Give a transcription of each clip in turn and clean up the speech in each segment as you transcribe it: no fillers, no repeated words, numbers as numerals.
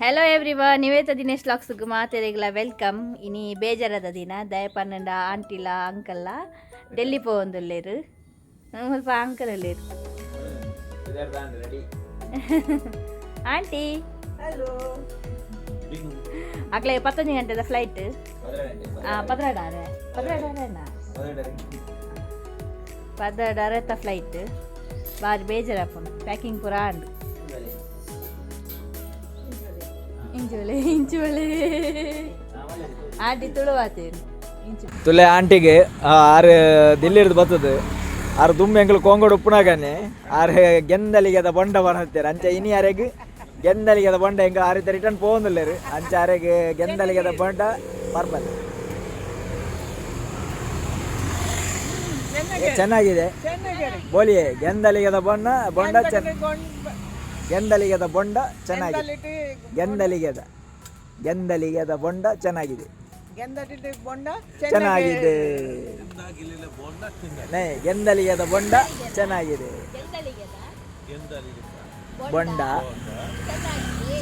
Hello everyone, ನೀವೇತ ದಿನೇಶ್ ಲಾಕ್ಸ್ಗೆ ಮಾತೆರೆಗ್ಲ ವೆಲ್ಕಮ್. ಇನಿ ಬೇಜಾರದ ದಿನ ದಯಪನ್ನಂಡ ಆಂಟಿಲ ಅಂಕಲ್ಲ ಡೆಲ್ಲಿ ಪೋವೊಂದುಲ್ಲೇರು ಸ್ವಲ್ಪ ಅಂಕಲ್ ಅಲ್ಲೇರು ಆಂಟಿ ಅಕ್ಲೆ 11 ಗಂಟೆದ ಫ್ಲೈಟ್. ಪದ್ರಾಡ ಫ್ಲೈಟ್ ಬಾರಿ ಬೇಜಾರಪ್ಪನು ಪ್ಯಾಕಿಂಗ್ ಪೂರ ಆಂಡು ಇಂಚುವಳೆ ಆಂಟಿ ತುಳುವಾತೇನು ತುಲೆ ಆಂಟಿಗೆ ಆರು ದಿಲ್ಲಿರ್ದು ಬರ್ತದೆ ಆರು ದುಮ್ಮೆ ಎಂಗಳು ಕೊಂಗೋಡು ಉಪ್ಪುನಾಗನೆ ಆರು ಗೆಂದಲಿಗೆದ ಬೊಂಡ ಬರತ್ತೇರು ಅಂಚ ಇನಿ ಯಾರೆಗೆ ಗೆಂದಲಿಗೆದ ಬೊಂಡ ಹೆಂಗೆ ಆ ರೀತಿ ರಿಟರ್ನ್ ಪೋಂದಿಲ್ಲೇರು ಅಂಚ ಯಾರೆಗೆ ಗೆಂದಲಿಗೆದ ಬೊಂಡ ಬರ್ಬಲ್ಲ ಚೆನ್ನಾಗಿದೆ ಬೋಲಿಯೇ ಗೆಂದಲಿಗೆದ ಬೊಂಡ ಗೆಂದಲಿಗೆದ ಬೊಂಡ ಚೆನ್ನಾಗಿದೆ ಗೆಂದಲಿಗೆದ ಬೊಂಡ ಚೆನ್ನಾಗಿದೆ ಚೆನ್ನಾಗಿದೆ ಗೆಂದಲಿಗೆದ ಬೊಂಡ ಚೆನ್ನಾಗಿದೆ ಬೊಂಡ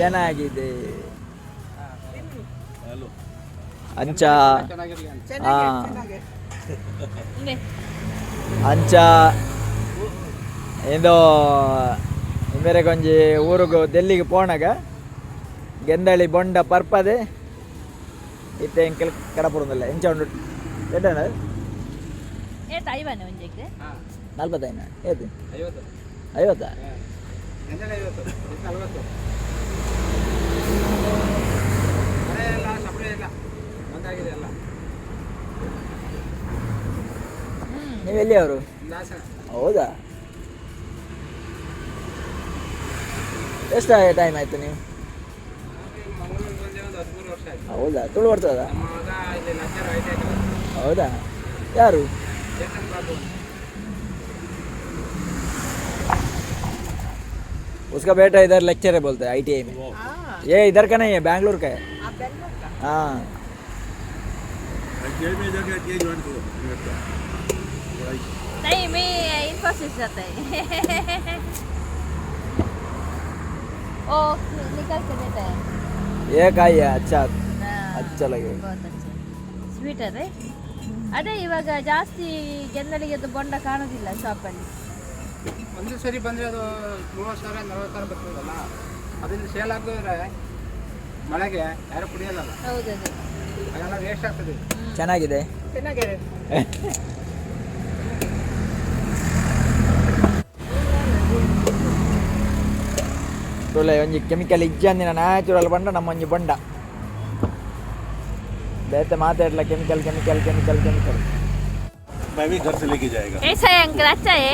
ಚೆನ್ನಾಗಿದೆ ಅಂಚ ಅಂಚ ಏನೋ ಬೇರೆ ಕೊಂಚಿ ಊರಿಗೂ ಡೆಲ್ಲಿಗೆ ಪೋಣಾಗ ಗೆಂದಳಿ ಬೊಂಡ ಪರ್ಪದೆ ಇತ್ತೆ ಎಂಕಲ್ ಕಡಪುರದಲ್ಲ ಎಂಚ ಉಂಡು ಎಡ್ಡಣ 45 ಏತು 50 ನೀವು ಎಲ್ಲಿ ಅವರು? ಹೌದಾ, ಎಷ್ಟು ಟೈಮ್ ಆಯ್ತು ನೀವು? ಹೌದಾ, ತುಳು ಬರ್ತದ? ಹೌದಾ, ಯಾರು? उसका बेटा इधर लेक्चर है बोलते हैं ITI में. ये इधर का नहीं है, बैंगलोर का है. हाँ, नहीं मैं इन्फोसिस जाता है. ओ निकल के देता है. ये का ही है, अच्छा लगे. बहुत अच्छा ಸ್ವೀಟ್ ಅದೇ. ಅದೇ ಇವಾಗ ಜಾಸ್ತಿ ಗೆಂದಲಿಗೆದ್ದು ಬೊಂಡ ಕಾಣೋದಿಲ್ಲ ಶಾಪಲ್ಲಿ. ಒಂದು ಸರಿ ಬಂದರೆ ಅದು 30,000-40,000 ಬರ್ತದಲ್ಲ, ಅದರಿಂದ ಸೇಲ್ ಆಗಿದ್ರೆ ಮಳೆಗೆ ಯಾರು ಕುಡಿಯಲ್ಲ. ಹೌದದು, ಅದೆಲ್ಲ ವೇಸ್ಟ್ ಆಗ್ತದೆ. ಚೆನ್ನಾಗಿದೆ. ಒಳ್ಳೆ ಒಂಜಿ ಕೆಮಿಕಲ್ ಇಜ್ಜಂದಿನ ನ್ಯಾಚುರಲ್ ಬಂಡ ನಮ್ಮ ಒಂಜಿ ಬೊಂಡ ಬೇತೆ ಮಾತಾಡಲ ಕೆಮಿಕಲ್. मैं भी घर से लेके जाएगा. कैसा है अंकल? अच्छा है,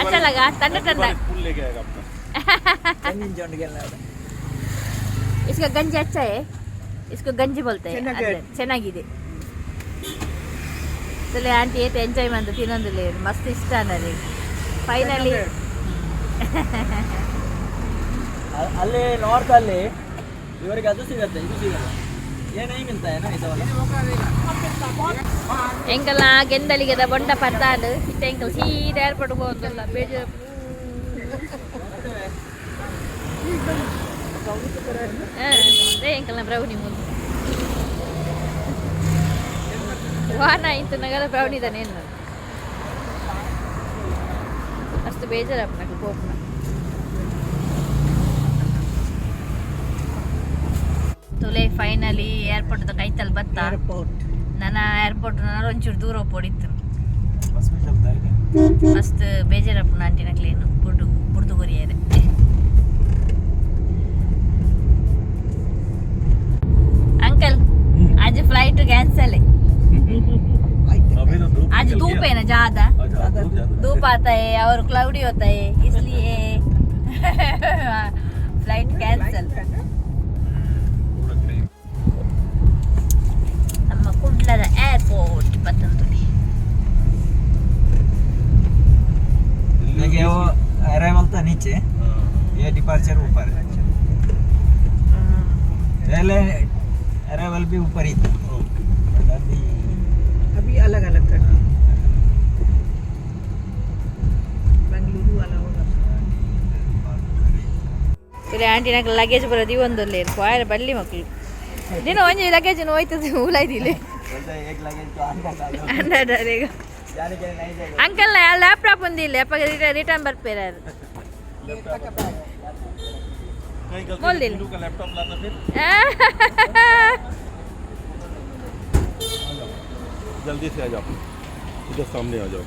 अच्छा लगा? ठंडा फुल लेके आएगा अपना. इसका गंज अच्छा है, इसको गंजी बोलते हैं. ಚೆನ್ನಾಗಿದೆ. ಸಲ ಆಂಟಿ ಏತ ಎಂಜಾಯ್ ಮಾಡ್ದು ತಿನ್ನೊಂದಿಲ್ಲ, ಮಸ್ತ್ ಇಷ್ಟ ಅನ್ನೋದು ಫೈನಲಿ. ಅಲ್ಲಿ ನಾರ್ತ್ ಅಲ್ಲಿ ಇವರಿಗೆ ಅದು ಸಿಗತ್ತೆ, ಇದು ಸಿಗಲ್ಲ. ಏನೇ ಮಿಲ್ತಾ ಏನೋ ಇದವಲ್ಲ ಎಂಕಲ್ನ ಗೆಂದಲಿಗೆದ ಬೊಂಡ ಪರ್ದಾಡು ಇತ್ತ ಎಂಕಲ್ ಸೀದಾ ಏರ್ಪೋರ್ಟ್ ಹೋಗೋದಿಲ್ಲ. ಬೇಜಾರು ಅದೇ ಎಂಕಲ್ನ ಬ್ರೌನಿ ಮುಂದೆ ವಾನ ಇಂತ ನಗರ ಬ್ರೌನಿ ಇದ್ದಾನೆ ಏನು ಅಷ್ಟು ಬೇಜಾರಪ್ಪ ನನಗೆ ಕೋಪನ. ತುಲೆ ಫೈನಲಿ ಏರ್ಪೋರ್ಟ್ ಕೈತಲ್ಲಿ ಬತ್ತ. ನನ್ನ ಏರ್ಪೋರ್ಟ್ ಒಂಚೂರು ದೂರ ಪೋಡಿತ್ತು. ಮಸ್ತ್ ಬೇಜಾರಪ್ಪ ಆಂಟಿನ ಕ್ಲೀನು ಬುಡ್ದು ಗುರಿಯಾರೆ. अंकल आज फ्लाइट कैंसिल है. आज धूप है ना ज्यादा, धूप आता है और क्लाउडी होता है, इसलिए फ्लाइट कैंसिल. ನಮ್ಮ ಕುಡ್ಲದ ಏರ್ಪೋರ್ಟ್ ಪತ್ತಂತುಡಿ. देखिए वो अराइवल था नीचे, ये डिपार्चर ऊपर है. पहले अराइवल भी ऊपर ही था, अभी अलग अलग कर बेंगलुरु वाला होगा. ಇವ್ರೆ ಆಂಟಿ నాకు ಲಗೇಜ್ ಬರೋದು ಒಂದೊಲ್ಲೇರು ಪಾಯರ ಬಳ್ಳಿ ಮಕ್ಕಳು ದಿನ ಒಂಜಿ ಲಗೇಜ್ ಹೋಯ್ತದೆ ಉಲಾಯ್ದಿಲ್ಲ ಅಂಡಾಡಾರೀಗ ಅಂಕಲ್ ಲ್ಯಾಪ್ಟಾಪ್ ಒಂದಿಲ್ಲ ಅಪ್ಪ ರಿಟರ್ನ್ ಬರ್ಪೇರ कहीं गलती बोल से दे। बिल्लू का लैपटॉप लाना फिर जल्दी से आ जाओ इधर सामने आ जाओ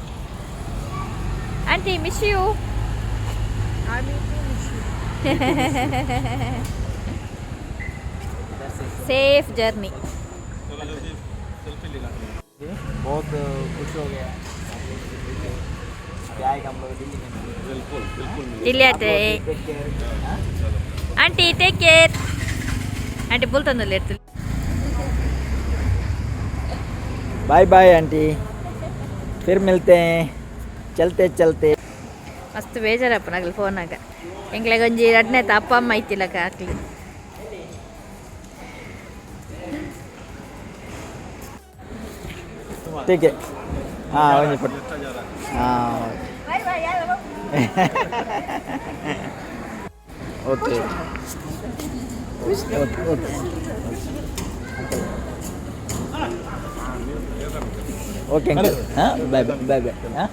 aunty miss you safe journey चलो जल्दी सेल्फी लेना बहुत खुश हो गया क्या आएगा हम लोग दिल्ली में बिल्कुल बिल्कुल दिल्ली आते take care aunty take care aunty बोलता लेते बाय बाय आंटी फिर मिलते हैं चलते चलते ಮಸ್ತ್ ಬೇಜಾರಪ್ಪ ನಗಲು ಫೋನಾಗ ಎಂಗ್ಲಾಗ ಒಂಜಿ ಎರಡನೇ ಅಪ್ಪ ಅಮ್ಮ ಐತಿಲ್ಲಕ ಹಾಕ್ಲಿ ठीक है हाँ वहीं पर हाँ ओके ओके अंकल हाँ बाय बाय बाय बाय हाँ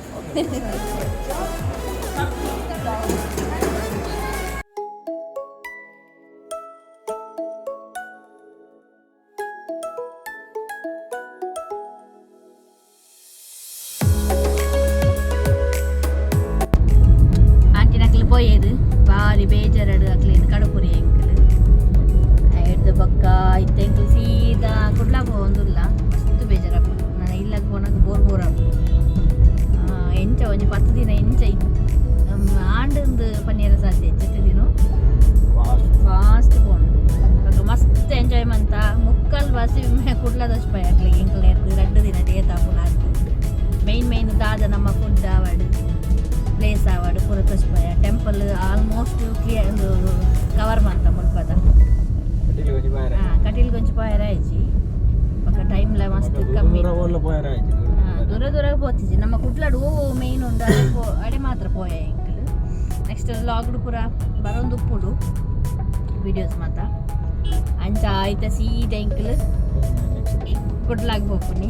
పోయేది భారీ బేజారాడు అట్లా కడుపురి ఎంకలు ఎడ్ద పక్క అయితే ఎంకలు సీదా కుట్లా పోందుಲ್ಲ ಮಸ್ತ್ ಬೇಜಾರಪ್ಪ ನಾನು ಇಲ್ಲಕ್ಕೆ ಹೋನಾಗ ಬೋರ್ ಎಂಚ ಒಂಜಿ 10 ದಿನ ಎಂಚ ಆಂಡಂದು ಪನ್ನೀರ ಸಾಧ್ಯ ಜೊತೆ ದಿನ ಫಾಸ್ಟ್ పోను ఒక ಮಸ್ತ್ ಎಂಜಾಯ್ ಮಂತ ಮುಕ್ಕಲ್ ಬಸಿ ಕುಡ್ಲದಷ್ಟು ಪೈ ಅಟ್ಲಿಗೆ ಎಂಕಲ್ ಎಡ್ದು 2 ದಿನ ಡೇ ತಾಪು ನಾಲ್ಕು ಮೇನ್ ದಾದ ನಮ್ಮ ಫುಡ್ ಆವಾಡು ಪ್ಲೇಸ್ ಆವಾಡು ಪೂರ ತೋರಿಸ್ಪಾಯ ಟೆಂಪಲ್ ಆಲ್ಮೋಸ್ಟ್ ಕ್ಲಿಯರ್ ಕವರ್ ಮಾಡ್ತ ಮುಲ್ಪದ ಕಟೀಲ್ ಗೊಂಚು ಪಾಯರ ಆಯ್ಚಿ ఒక టైంలో మస్తు కಮ್ಮಿ దూర పోతుంది ನಮ್ಮ ಕುಟ್ಲಾಡು ಮೇನ್ ಉಂಡು ಅಡೆ ಮಾತ್ರ ಪೋಯ ಎಂಕಲ್ ನೆಕ್ಸ್ಟ್ ಲಾಗ್ಡು ಪೂರ ಬರೋಂದು ಉಪ್ಪುಡು ವಿಡಿಯೋಸ್ ಮಾತ ಅಂಚ ಆಯ್ತ ಸೀದ ಎಂಕಲ್ ಕುಡ್ಲಾಗ್ ಹೋಗ್ತೀನಿ